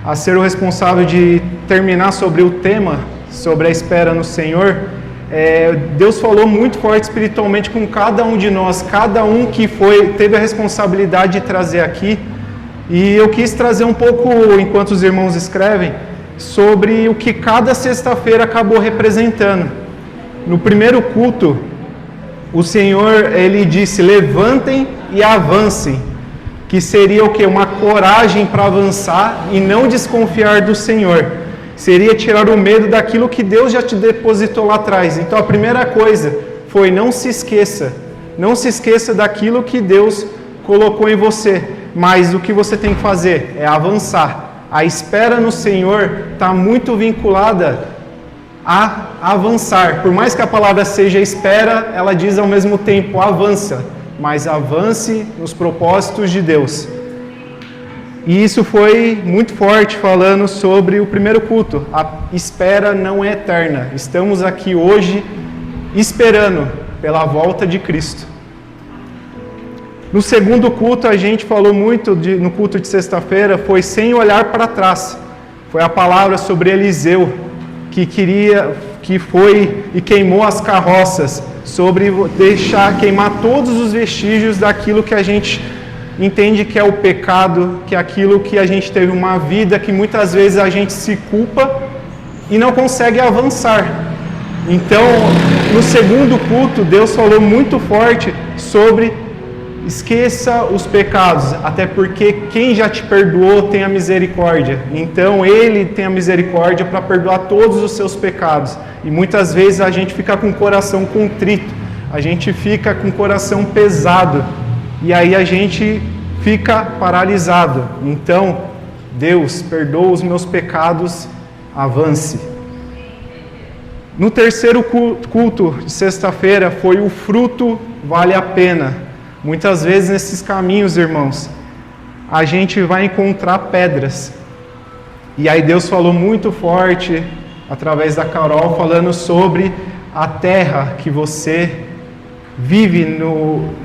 a ser o responsável de terminar sobre o tema, sobre a espera no Senhor, Deus falou muito forte espiritualmente com cada um de nós, cada um que teve a responsabilidade de trazer aqui. E eu quis trazer um pouco, enquanto os irmãos escrevem, sobre o que cada sexta-feira acabou representando. No primeiro culto, o Senhor, Ele disse, levantem e avancem, que seria o quê? Uma coragem para avançar e não desconfiar do Senhor. Seria tirar o medo daquilo que Deus já te depositou lá atrás. Então a primeira coisa foi não se esqueça daquilo que Deus colocou em você, mas o que você tem que fazer é avançar. A espera no Senhor está muito vinculada a avançar. Por mais que a palavra seja espera, ela diz ao mesmo tempo avança, mas avance nos propósitos de Deus. E isso foi muito forte falando sobre o primeiro culto. A espera não é eterna. Estamos aqui hoje esperando pela volta de Cristo. No segundo culto, a gente falou muito, no culto de sexta-feira, foi sem olhar para trás. Foi a palavra sobre Eliseu, que foi e queimou as carroças, sobre queimar todos os vestígios daquilo que a gente entende que é o pecado, que é aquilo que a gente teve uma vida que muitas vezes a gente se culpa e não consegue avançar. Então, no segundo culto, Deus falou muito forte sobre esqueça os pecados, até porque quem já te perdoou tem a misericórdia. Então, Ele tem a misericórdia para perdoar todos os seus pecados. E muitas vezes a gente fica com o coração contrito, a gente fica com o coração pesado. E aí a gente fica paralisado. Então, Deus, perdoa os meus pecados, avance. No terceiro culto de sexta-feira foi o fruto vale a pena. Muitas vezes nesses caminhos, irmãos, a gente vai encontrar pedras. E aí Deus falou muito forte, através da Carol, falando sobre a terra que você vive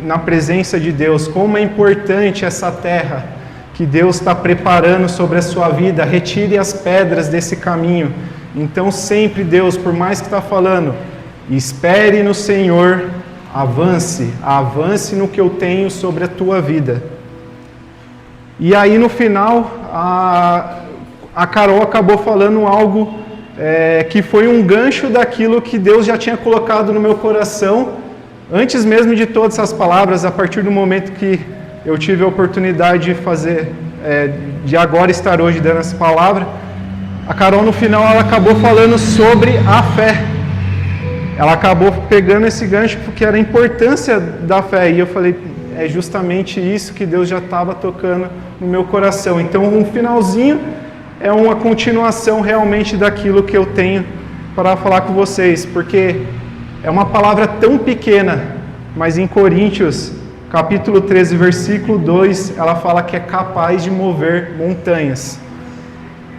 na presença de Deus, como é importante essa terra que Deus está preparando sobre a sua vida. Retire as pedras desse caminho. Então sempre Deus, por mais que está falando, espere no Senhor, avance no que eu tenho sobre a tua vida. E aí no final, a Carol acabou falando algo que foi um gancho daquilo que Deus já tinha colocado no meu coração, antes mesmo de todas essas palavras. A partir do momento que eu tive a oportunidade de agora estar hoje dando essa palavra, a Carol no final ela acabou falando sobre a fé. Ela acabou pegando esse gancho porque era a importância da fé. E eu falei, é justamente isso que Deus já estava tocando no meu coração. Então um finalzinho é uma continuação realmente daquilo que eu tenho para falar com vocês, porque é uma palavra tão pequena, mas em Coríntios, capítulo 13, versículo 2, ela fala que é capaz de mover montanhas.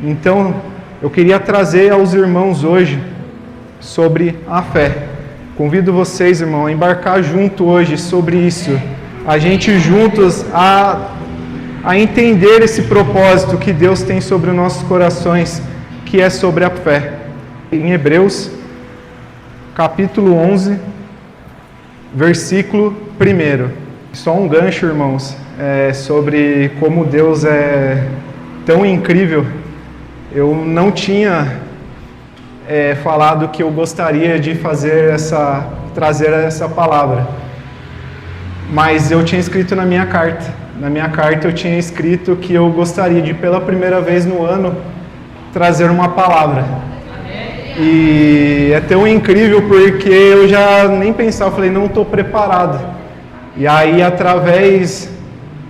Então, eu queria trazer aos irmãos hoje sobre a fé. Convido vocês, irmão, a embarcar junto hoje sobre isso. A gente juntos a entender esse propósito que Deus tem sobre os nossos corações, que é sobre a fé. Em Hebreus, capítulo 11, versículo 1. Só um gancho, irmãos, sobre como Deus é tão incrível. Eu não tinha falado que eu gostaria de trazer essa palavra, mas eu tinha escrito na minha carta. Na minha carta eu tinha escrito que eu gostaria de, pela primeira vez no ano, trazer uma palavra. E é tão incrível porque eu já nem pensava, falei, não estou preparado. E aí, através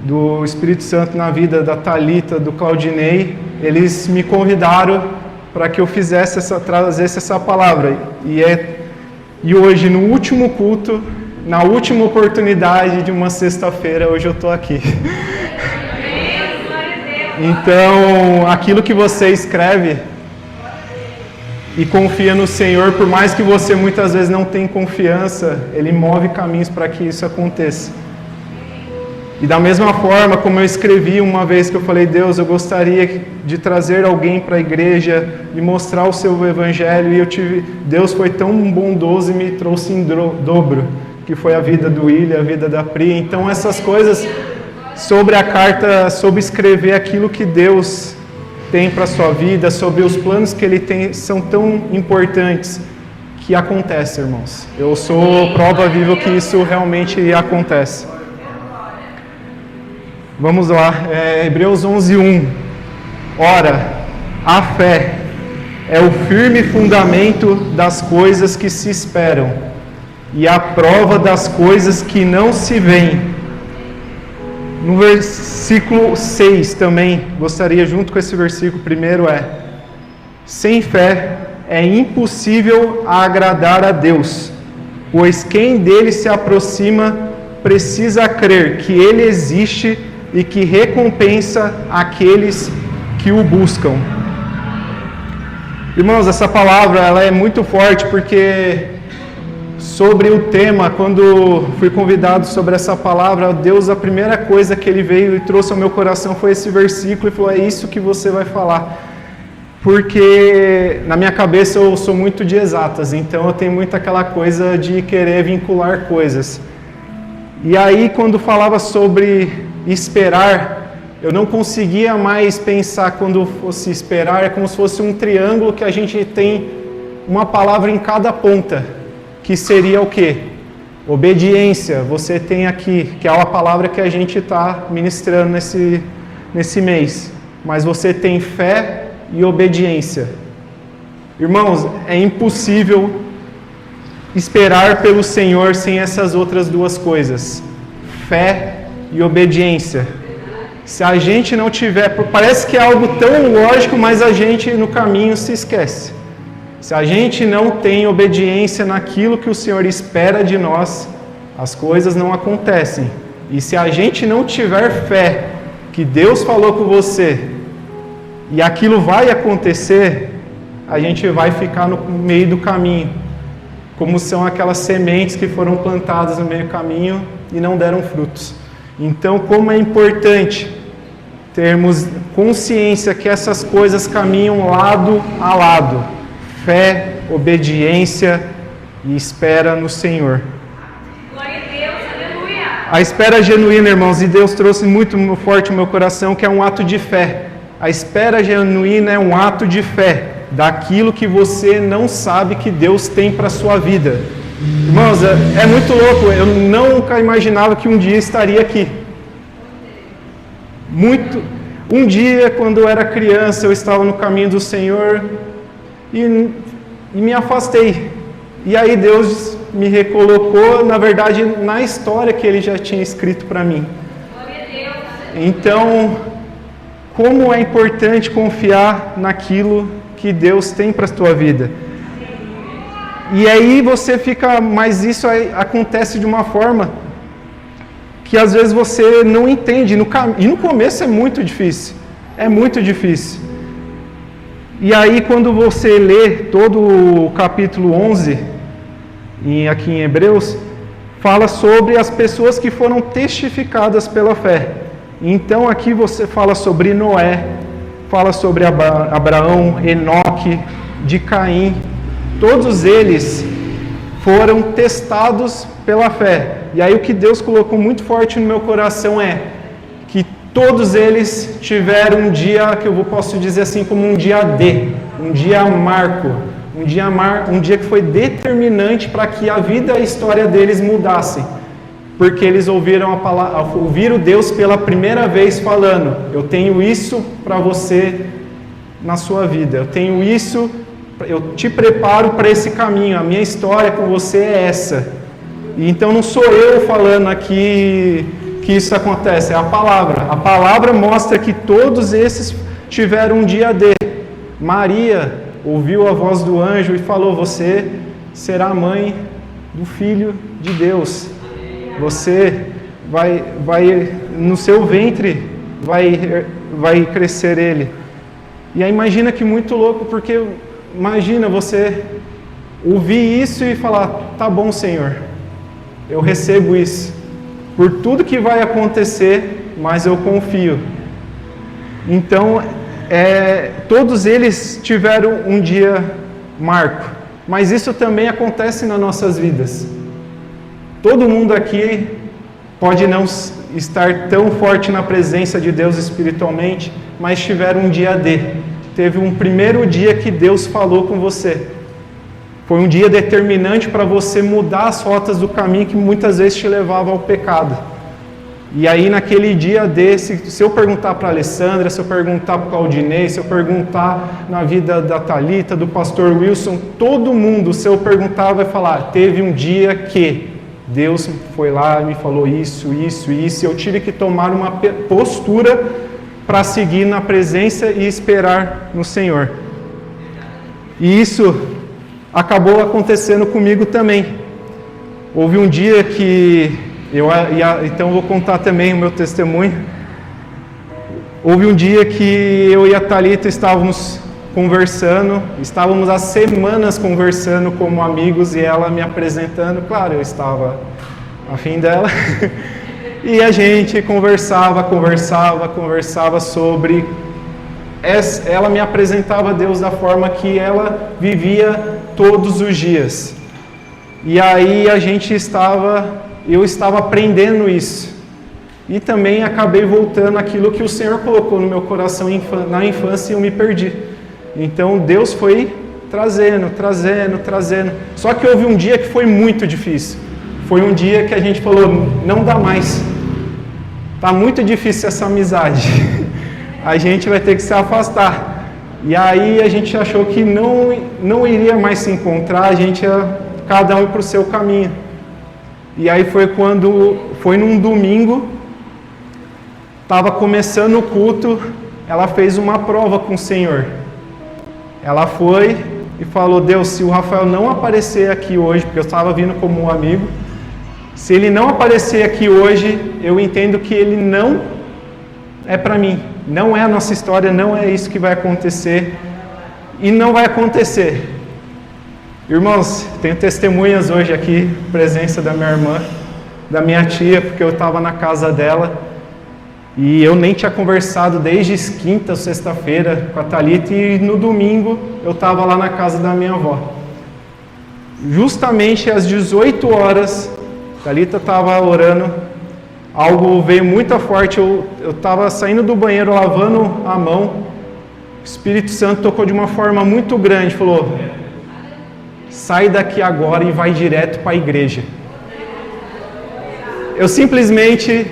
do Espírito Santo na vida da Thalita, do Claudinei, eles me convidaram para que eu trazesse essa palavra. E hoje, no último culto, na última oportunidade de uma sexta-feira, hoje eu estou aqui. Então, aquilo que você escreve e confia no Senhor, por mais que você muitas vezes não tenha confiança, Ele move caminhos para que isso aconteça. E da mesma forma como eu escrevi uma vez que eu falei, Deus, eu gostaria de trazer alguém para a igreja e mostrar o seu evangelho, e Deus foi tão bondoso e me trouxe em dobro, que foi a vida do William, a vida da Pri. Então essas coisas sobre a carta, sobre escrever aquilo que Deus tem para a sua vida, sobre os planos que Ele tem, são tão importantes que acontece, irmãos. Eu sou prova viva que isso realmente acontece. Vamos lá, Hebreus 11:1. Ora, a fé é o firme fundamento das coisas que se esperam e a prova das coisas que não se veem. No versículo 6 também, gostaria junto com esse versículo, primeiro sem fé é impossível agradar a Deus, pois quem dele se aproxima precisa crer que ele existe e que recompensa aqueles que o buscam. Irmãos, essa palavra ela é muito forte porque sobre o tema, quando fui convidado sobre essa palavra, Deus, a primeira coisa que Ele veio e trouxe ao meu coração foi esse versículo e falou, é isso que você vai falar. Porque na minha cabeça eu sou muito de exatas, então eu tenho muito aquela coisa de querer vincular coisas. E aí quando falava sobre esperar, eu não conseguia mais pensar quando fosse esperar, é como se fosse um triângulo que a gente tem uma palavra em cada ponta, que seria o quê? Obediência, você tem aqui, que é a palavra que a gente está ministrando nesse mês, mas você tem fé e obediência. Irmãos, é impossível esperar pelo Senhor sem essas outras duas coisas, fé e obediência. Se a gente não tiver, parece que é algo tão lógico, mas a gente no caminho se esquece. Se a gente não tem obediência naquilo que o Senhor espera de nós, as coisas não acontecem. E se a gente não tiver fé que Deus falou com você e aquilo vai acontecer, a gente vai ficar no meio do caminho, como são aquelas sementes que foram plantadas no meio do caminho e não deram frutos. Então, como é importante termos consciência que essas coisas caminham lado a lado. Fé, obediência e espera no Senhor. Glória a Deus, aleluia. A espera genuína, irmãos, e Deus trouxe muito forte no meu coração, que é um ato de fé. A espera genuína é um ato de fé, daquilo que você não sabe que Deus tem para a sua vida. Irmãos, é muito louco, eu nunca imaginava que um dia estaria aqui. Um dia, quando eu era criança, eu estava no caminho do Senhor e me afastei. E aí Deus me recolocou, na verdade, na história que Ele já tinha escrito para mim. Então, como é importante confiar naquilo que Deus tem para a tua vida. E aí você fica, mas isso aí acontece de uma forma que às vezes você não entende, e no começo é muito difícil, E aí quando você lê todo o capítulo 11, aqui em Hebreus, fala sobre as pessoas que foram testificadas pela fé. Então aqui você fala sobre Noé, fala sobre Abraão, Enoque, de Caim. Todos eles foram testados pela fé. E aí o que Deus colocou muito forte no meu coração é que todos eles tiveram um dia que eu posso dizer assim como um dia D, um dia marco, um dia que foi determinante para que a vida e a história deles mudassem. Porque eles ouviram ouviram Deus pela primeira vez falando, eu tenho isso para você na sua vida, eu tenho isso, eu te preparo para esse caminho, a minha história com você é essa. E então não sou eu falando aqui que isso acontece, é a palavra. A palavra mostra que todos esses tiveram um dia D. Maria ouviu a voz do anjo e falou, você será mãe do Filho de Deus. Você vai no seu ventre vai crescer ele. E aí imagina que muito louco, porque imagina você ouvir isso e falar, tá bom, Senhor, eu recebo isso. por tudo que vai acontecer, mas eu confio. Então, todos eles tiveram um dia marco, mas isso também acontece nas nossas vidas. Todo mundo aqui pode não estar tão forte na presença de Deus espiritualmente, mas tiveram um dia teve um primeiro dia que Deus falou com você. Foi um dia determinante para você mudar as rotas do caminho que muitas vezes te levava ao pecado. E aí naquele dia se eu perguntar para a Alessandra, se eu perguntar para o Claudinei, se eu perguntar na vida da Thalita, do pastor Wilson, todo mundo, se eu perguntar, vai falar, teve um dia que Deus foi lá e me falou isso, e eu tive que tomar uma postura para seguir na presença e esperar no Senhor. E isso acabou acontecendo comigo também. Houve um dia que então eu vou contar também o meu testemunho. Houve um dia que eu e a Thalita estávamos conversando, estávamos há semanas conversando como amigos e ela me apresentando, claro, eu estava afim dela, e a gente conversava sobre, ela me apresentava a Deus da forma que ela vivia todos os dias, e aí eu estava aprendendo isso, e também acabei voltando àquilo que o Senhor colocou no meu coração na infância e eu me perdi. Então Deus foi trazendo. Só que houve um dia que foi muito difícil. Foi um dia que a gente falou, não dá mais. Tá muito difícil essa amizade. A gente vai ter que se afastar. E aí a gente achou que não iria mais se encontrar, a gente ia cada um ir para o seu caminho. E aí foi num domingo, estava começando o culto, ela fez uma prova com o Senhor. Ela foi e falou, Deus, se o Rafael não aparecer aqui hoje, porque eu estava vindo como um amigo, se ele não aparecer aqui hoje, eu entendo que ele não é para mim, não é a nossa história, não é isso que vai acontecer, e não vai acontecer. Irmãos, tenho testemunhas hoje aqui, presença da minha irmã, da minha tia, porque eu estava na casa dela, e eu nem tinha conversado desde quinta ou sexta-feira com a Thalita, e no domingo eu estava lá na casa da minha avó. Justamente às 18 horas, a Thalita estava orando, algo veio muito forte, eu estava saindo do banheiro, lavando a mão, o Espírito Santo tocou de uma forma muito grande, falou, sai daqui agora e vai direto para a igreja. Eu simplesmente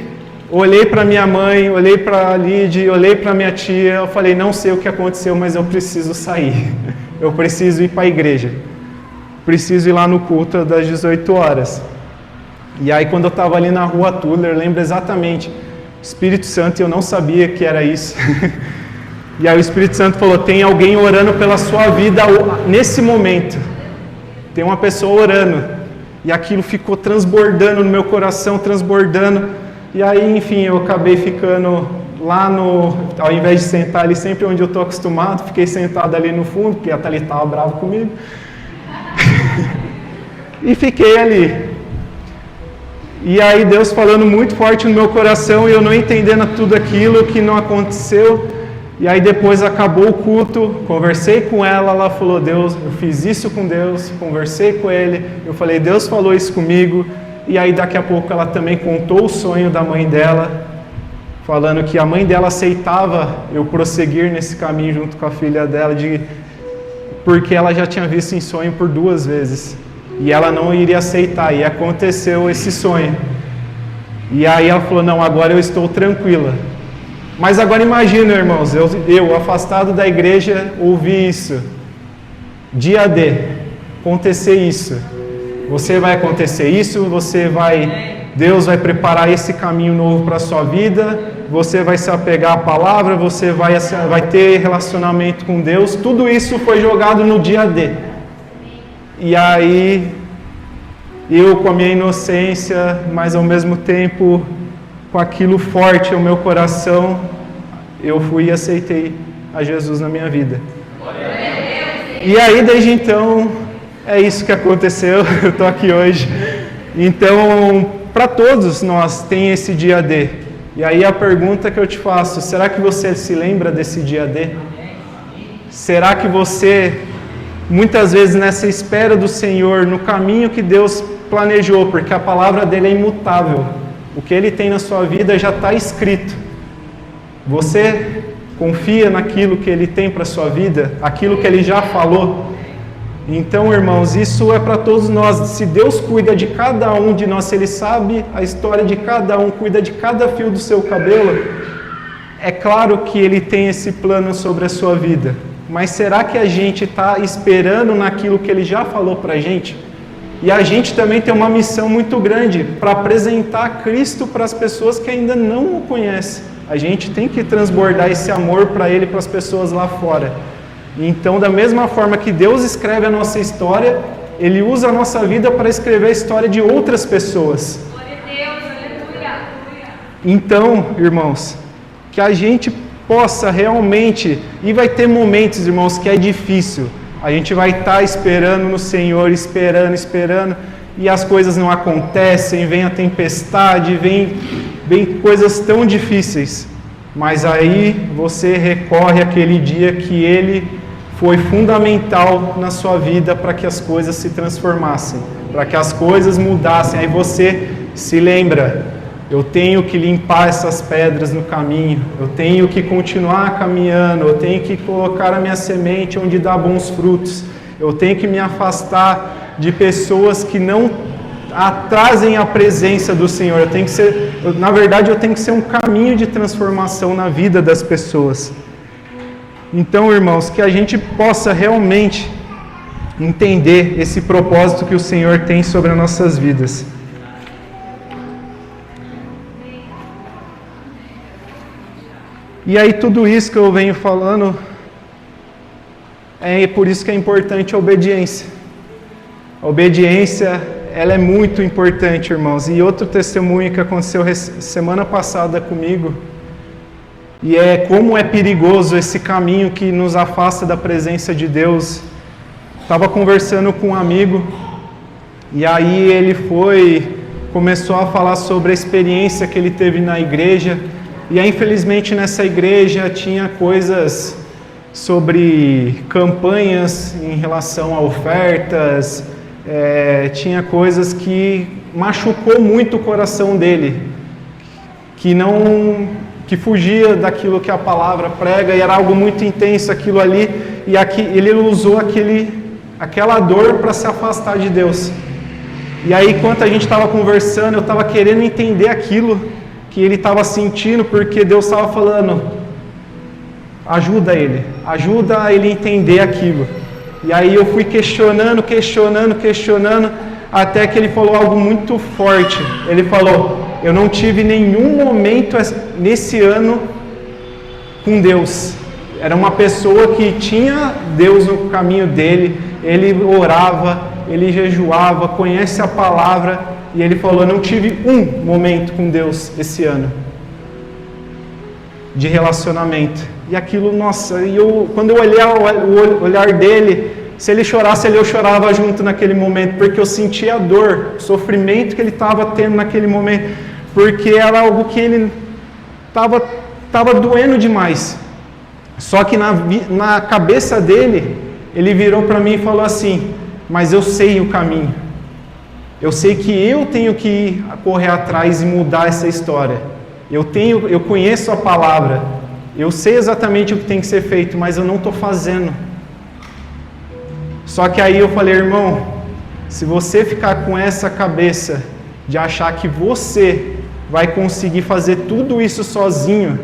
olhei para minha mãe, olhei para a Lidy, olhei para minha tia, eu falei, não sei o que aconteceu, mas eu preciso sair. Eu preciso ir para a igreja. Preciso ir lá no culto das 18 horas. E aí quando eu estava ali na rua Tuller, lembro exatamente, Espírito Santo, eu não sabia que era isso. E aí o Espírito Santo falou, tem alguém orando pela sua vida nesse momento. Tem uma pessoa orando. E aquilo ficou transbordando no meu coração, transbordando. E aí, enfim, eu acabei ficando lá ao invés de sentar ali sempre onde eu estou acostumado, fiquei sentado ali no fundo, porque a Thalita estava brava comigo. E fiquei ali. E aí Deus falando muito forte no meu coração e eu não entendendo tudo aquilo que não aconteceu. E aí depois acabou o culto, conversei com ela, ela falou, Deus, eu fiz isso com Deus, conversei com ele, eu falei, Deus falou isso comigo. E aí daqui a pouco ela também contou o sonho da mãe dela, falando que a mãe dela aceitava eu prosseguir nesse caminho junto com a filha dela, porque ela já tinha visto em sonho por 2 vezes. E ela não iria aceitar, e aconteceu esse sonho. E aí ela falou, não, agora eu estou tranquila. Mas agora imagina, irmãos, eu afastado da igreja, ouvi isso. Dia acontecer isso. Você vai acontecer isso, Deus vai preparar esse caminho novo para a sua vida, você vai se apegar à palavra, você vai ter relacionamento com Deus, tudo isso foi jogado no dia E aí, eu com a minha inocência, mas ao mesmo tempo com aquilo forte no meu coração, eu fui e aceitei a Jesus na minha vida. E aí, desde então, é isso que aconteceu, eu estou aqui hoje. Então, para todos nós tem esse dia D. E aí a pergunta que eu te faço, será que você se lembra desse dia D? Será que você, muitas vezes nessa espera do Senhor, no caminho que Deus planejou, porque a palavra dele é imutável, o que ele tem na sua vida já está escrito. Você confia naquilo que ele tem para a sua vida, aquilo que ele já falou? Então, irmãos, isso é para todos nós. Se Deus cuida de cada um de nós, se ele sabe a história de cada um, cuida de cada fio do seu cabelo, é claro que ele tem esse plano sobre a sua vida. Mas será que a gente está esperando naquilo que ele já falou para a gente? E a gente também tem uma missão muito grande para apresentar Cristo para as pessoas que ainda não o conhecem. A gente tem que transbordar esse amor para ele, para as pessoas lá fora. Então, da mesma forma que Deus escreve a nossa história, ele usa a nossa vida para escrever a história de outras pessoas. Glória a Deus, aleluia. Então, irmãos, que a gente possa realmente, e vai ter momentos, irmãos, que é difícil. A gente vai estar esperando no Senhor, esperando, e as coisas não acontecem, vem a tempestade, vem coisas tão difíceis. Mas aí você recorre àquele dia que ele foi fundamental na sua vida para que as coisas se transformassem, para que as coisas mudassem. Aí você se lembra, eu tenho que limpar essas pedras no caminho, eu tenho que continuar caminhando, eu tenho que colocar a minha semente onde dá bons frutos, eu tenho que me afastar de pessoas que não trazem a presença do Senhor. Eu tenho que ser um caminho de transformação na vida das pessoas. Então, irmãos, que a gente possa realmente entender esse propósito que o Senhor tem sobre as nossas vidas. E aí tudo isso que eu venho falando, é por isso que é importante a obediência. A obediência, ela é muito importante, irmãos. E outro testemunho que aconteceu semana passada comigo, e é como é perigoso esse caminho que nos afasta da presença de Deus. Estava conversando com um amigo, e aí ele começou a falar sobre a experiência que ele teve na igreja, e aí, infelizmente nessa igreja tinha coisas sobre campanhas em relação a ofertas, tinha coisas que machucou muito o coração dele, que fugia daquilo que a palavra prega, e era algo muito intenso aquilo ali, e aqui ele usou aquela dor para se afastar de Deus. E aí, enquanto a gente estava conversando, eu estava querendo entender aquilo que ele estava sentindo, porque Deus estava falando, ajuda ele a entender aquilo. E aí eu fui questionando, até que ele falou algo muito forte. Ele falou, eu não tive nenhum momento nesse ano com Deus. Era uma pessoa que tinha Deus no caminho dele, ele orava, ele jejuava, conhece a palavra, e ele falou, eu não tive um momento com Deus esse ano, de relacionamento. E aquilo, nossa, quando eu olhei o olhar dele, se ele chorasse, eu chorava junto naquele momento, porque eu sentia a dor, o sofrimento que ele estava tendo naquele momento, porque era algo que ele estava doendo demais. Só que na cabeça dele, ele virou para mim e falou assim, mas eu sei o caminho, eu sei que eu tenho que correr atrás e mudar essa história, eu conheço a palavra, eu sei exatamente o que tem que ser feito, mas eu não estou fazendo. Só que aí eu falei, irmão, se você ficar com essa cabeça de achar que você vai conseguir fazer tudo isso sozinho,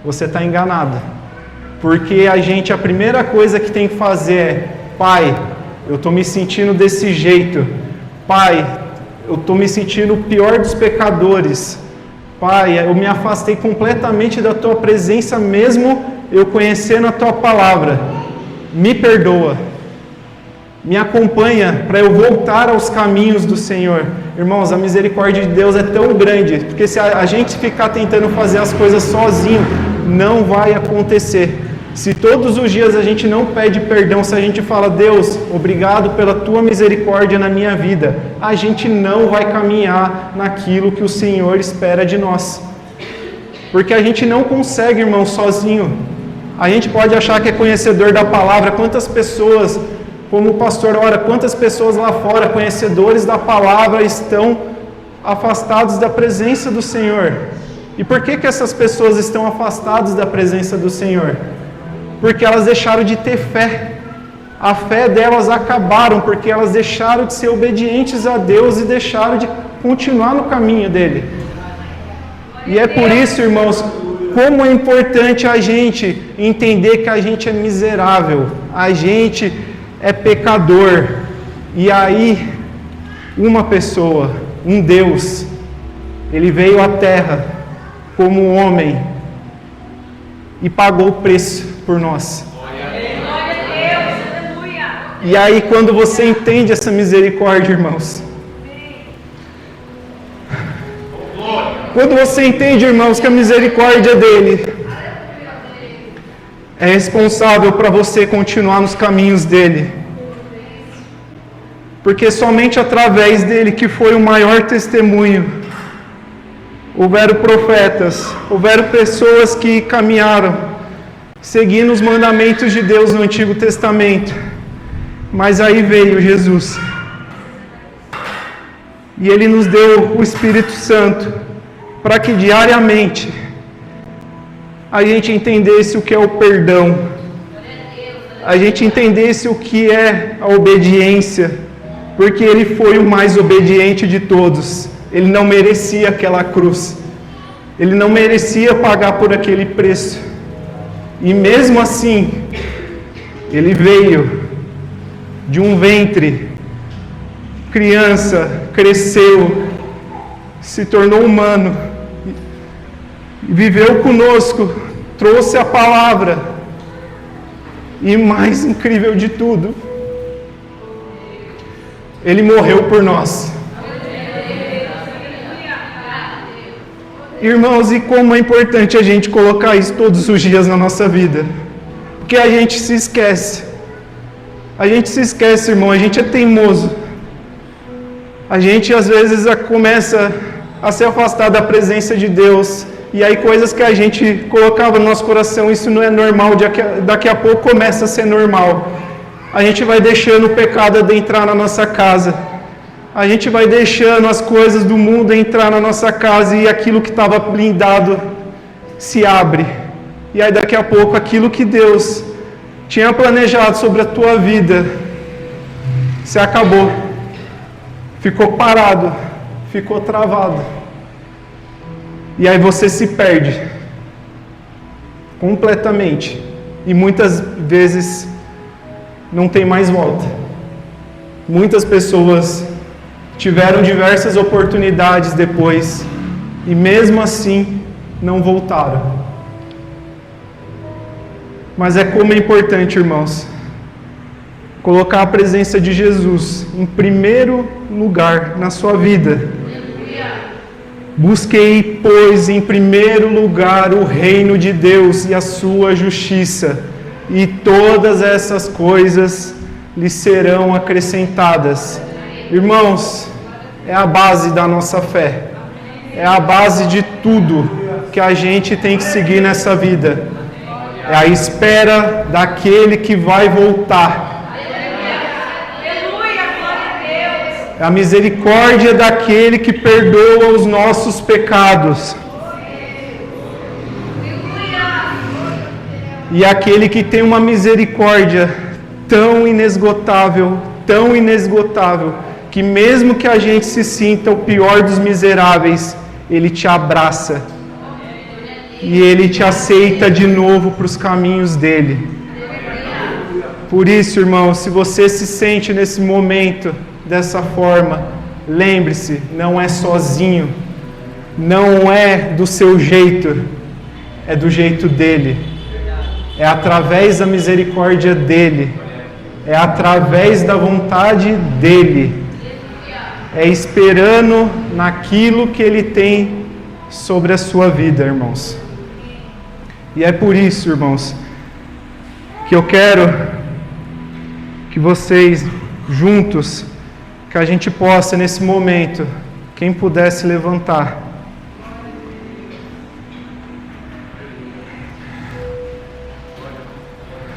você está enganado. Porque a primeira coisa que tem que fazer é, Pai, eu estou me sentindo desse jeito. Pai, eu estou me sentindo o pior dos pecadores. Pai, eu me afastei completamente da Tua presença, mesmo eu conhecendo a Tua palavra. Me perdoa. Me acompanha para eu voltar aos caminhos do Senhor. Irmãos, a misericórdia de Deus é tão grande, porque se a gente ficar tentando fazer as coisas sozinho, não vai acontecer. Se todos os dias a gente não pede perdão, se a gente fala, Deus, obrigado pela tua misericórdia na minha vida, a gente não vai caminhar naquilo que o Senhor espera de nós. Porque a gente não consegue, irmão, sozinho. A gente pode achar que é conhecedor da palavra. Quantas pessoas, como o pastor ora, quantas pessoas lá fora, conhecedores da palavra, estão afastados da presença do Senhor? E por que essas pessoas estão afastadas da presença do Senhor? Porque elas deixaram de ter fé. A fé delas acabaram porque elas deixaram de ser obedientes a Deus e deixaram de continuar no caminho dele. E é por isso, irmãos, como é importante a gente entender que a gente é miserável, a gente é pecador. E aí, uma pessoa, um Deus, ele veio à terra como um homem e pagou o preço por nós. E aí, quando você entende essa misericórdia, irmãos, quando você entende, irmãos, que a misericórdia dele é responsável para você continuar nos caminhos dele, porque somente através dele, que foi o maior testemunho, houveram profetas, houveram pessoas que caminharam seguindo os mandamentos de Deus no Antigo Testamento, mas aí veio Jesus e ele nos deu o Espírito Santo para que diariamente a gente entendesse o que é o perdão, a gente entendesse o que é a obediência, porque ele foi o mais obediente de todos. Ele não merecia aquela cruz, ele não merecia pagar por aquele preço, e mesmo assim ele veio de um ventre, criança, cresceu, se tornou humano, viveu conosco, trouxe a palavra, e mais incrível de tudo, ele morreu por nós. Irmãos, e como é importante a gente colocar isso todos os dias na nossa vida, porque a gente se esquece, irmão, a gente é teimoso, a gente às vezes começa a se afastar da presença de Deus, e aí coisas que a gente colocava no nosso coração, isso não é normal, daqui a pouco começa a ser normal. A gente vai deixando o pecado adentrar na nossa casa, a gente vai deixando as coisas do mundo entrar na nossa casa, e aquilo que estava blindado se abre, e aí daqui a pouco aquilo que Deus tinha planejado sobre a tua vida se acabou, ficou parado, ficou travado. E aí você se perde completamente. E muitas vezes não tem mais volta. Muitas pessoas tiveram diversas oportunidades depois e mesmo assim não voltaram. Mas é como é importante, irmãos, colocar a presença de Jesus em primeiro lugar na sua vida. Busquei, pois, em primeiro lugar o reino de Deus e a sua justiça, e todas essas coisas lhe serão acrescentadas. Irmãos, é a base da nossa fé, é a base de tudo que a gente tem que seguir nessa vida. É a espera daquele que vai voltar. É a misericórdia daquele que perdoa os nossos pecados. E aquele que tem uma misericórdia tão inesgotável, que mesmo que a gente se sinta o pior dos miseráveis, ele te abraça. E ele te aceita de novo para os caminhos dele. Por isso, irmão, se você se sente nesse momento dessa forma, lembre-se, não é sozinho, não é do seu jeito, é do jeito dele, é através da misericórdia dele, é através da vontade dele, é esperando naquilo que ele tem sobre a sua vida, irmãos. E é por isso, irmãos, que eu quero que vocês juntos, que a gente possa nesse momento, quem pudesse levantar.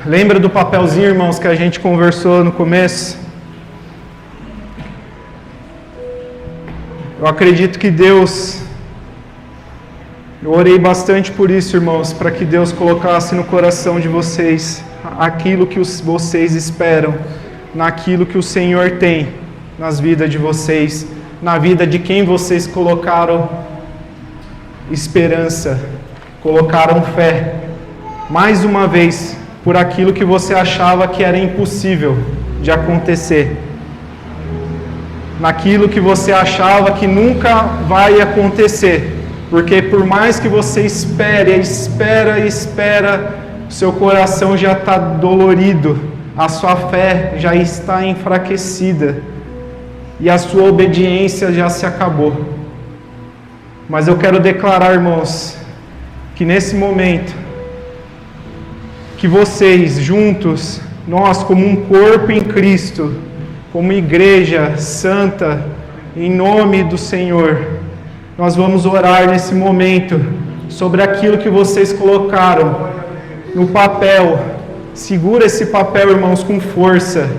Lembra do papelzinho, irmãos, que a gente conversou no começo? Eu acredito que Deus, eu orei bastante por isso, irmãos, para que Deus colocasse no coração de vocês aquilo que vocês esperam, naquilo que o Senhor tem nas vidas de vocês, na vida de quem vocês colocaram esperança, colocaram fé. Mais uma vez, por aquilo que você achava que era impossível de acontecer. Naquilo que você achava que nunca vai acontecer. Porque por mais que você espera, seu coração já está dolorido, a sua fé já está enfraquecida e a sua obediência já se acabou. Mas eu quero declarar, irmãos, que nesse momento, que vocês juntos, nós como um corpo em Cristo, como igreja santa, em nome do Senhor, nós vamos orar nesse momento sobre aquilo que vocês colocaram no papel. Segura esse papel, irmãos, com força.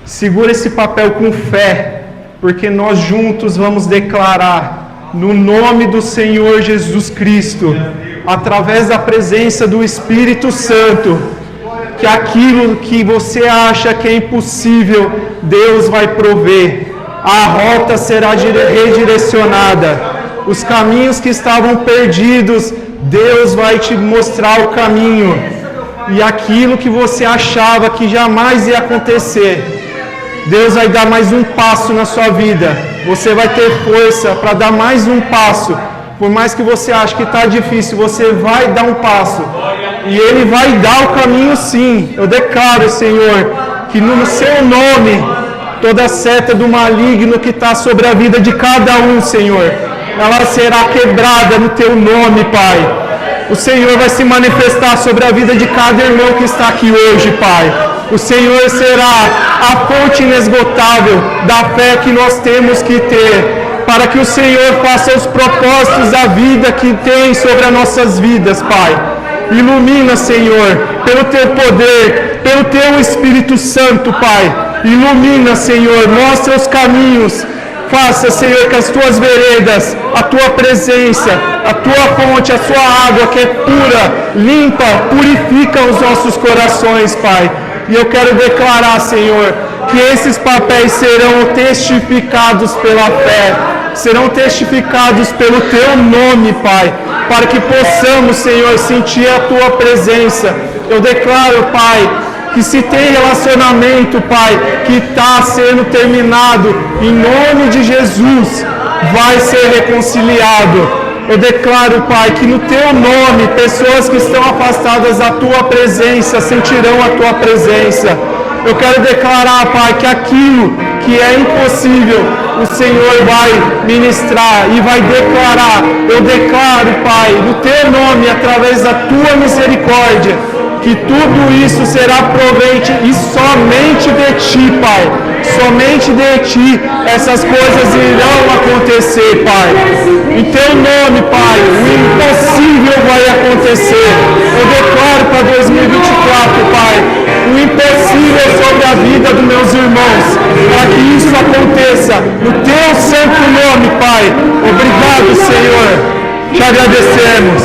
Segura esse papel com fé, porque nós juntos vamos declarar, no nome do Senhor Jesus Cristo, através da presença do Espírito Santo, que aquilo que você acha que é impossível, Deus vai prover. A rota será redirecionada. Os caminhos que estavam perdidos, Deus vai te mostrar o caminho. E aquilo que você achava que jamais ia acontecer, Deus vai dar mais um passo na sua vida. Você vai ter força para dar mais um passo. Por mais que você ache que está difícil, você vai dar um passo. E Ele vai dar o caminho sim. Eu declaro, Senhor, que no Seu nome, toda seta do maligno que está sobre a vida de cada um, Senhor, ela será quebrada no Teu nome, Pai. O Senhor vai se manifestar sobre a vida de cada irmão que está aqui hoje, Pai. O Senhor será a fonte inesgotável da fé que nós temos que ter, para que o Senhor faça os propósitos da vida que tem sobre as nossas vidas, Pai. Ilumina, Senhor, pelo Teu poder, pelo Teu Espírito Santo, Pai. Ilumina, Senhor, mostra os caminhos. Faça, Senhor, que as Tuas veredas, a Tua presença, a Tua fonte, a Sua água que é pura, limpa, purifica os nossos corações, Pai. E eu quero declarar, Senhor, que esses papéis serão testificados pela fé, serão testificados pelo Teu nome, Pai, para que possamos, Senhor, sentir a Tua presença. Eu declaro, Pai, que se tem relacionamento, Pai, que está sendo terminado, em nome de Jesus, vai ser reconciliado. Eu declaro, Pai, que no Teu nome, pessoas que estão afastadas da Tua presença sentirão a Tua presença. Eu quero declarar, Pai, que aquilo que é impossível, o Senhor vai ministrar e vai declarar. Eu declaro, Pai, no Teu nome, através da Tua misericórdia, que tudo isso será provente e somente de Ti, Pai. Somente de Ti essas coisas irão acontecer, Pai. Em Teu nome, Pai, o impossível vai acontecer. Eu declaro para 2024, Pai, o impossível sobre a vida dos meus irmãos, para que isso aconteça no Teu santo nome, Pai. Obrigado, Senhor. Te agradecemos.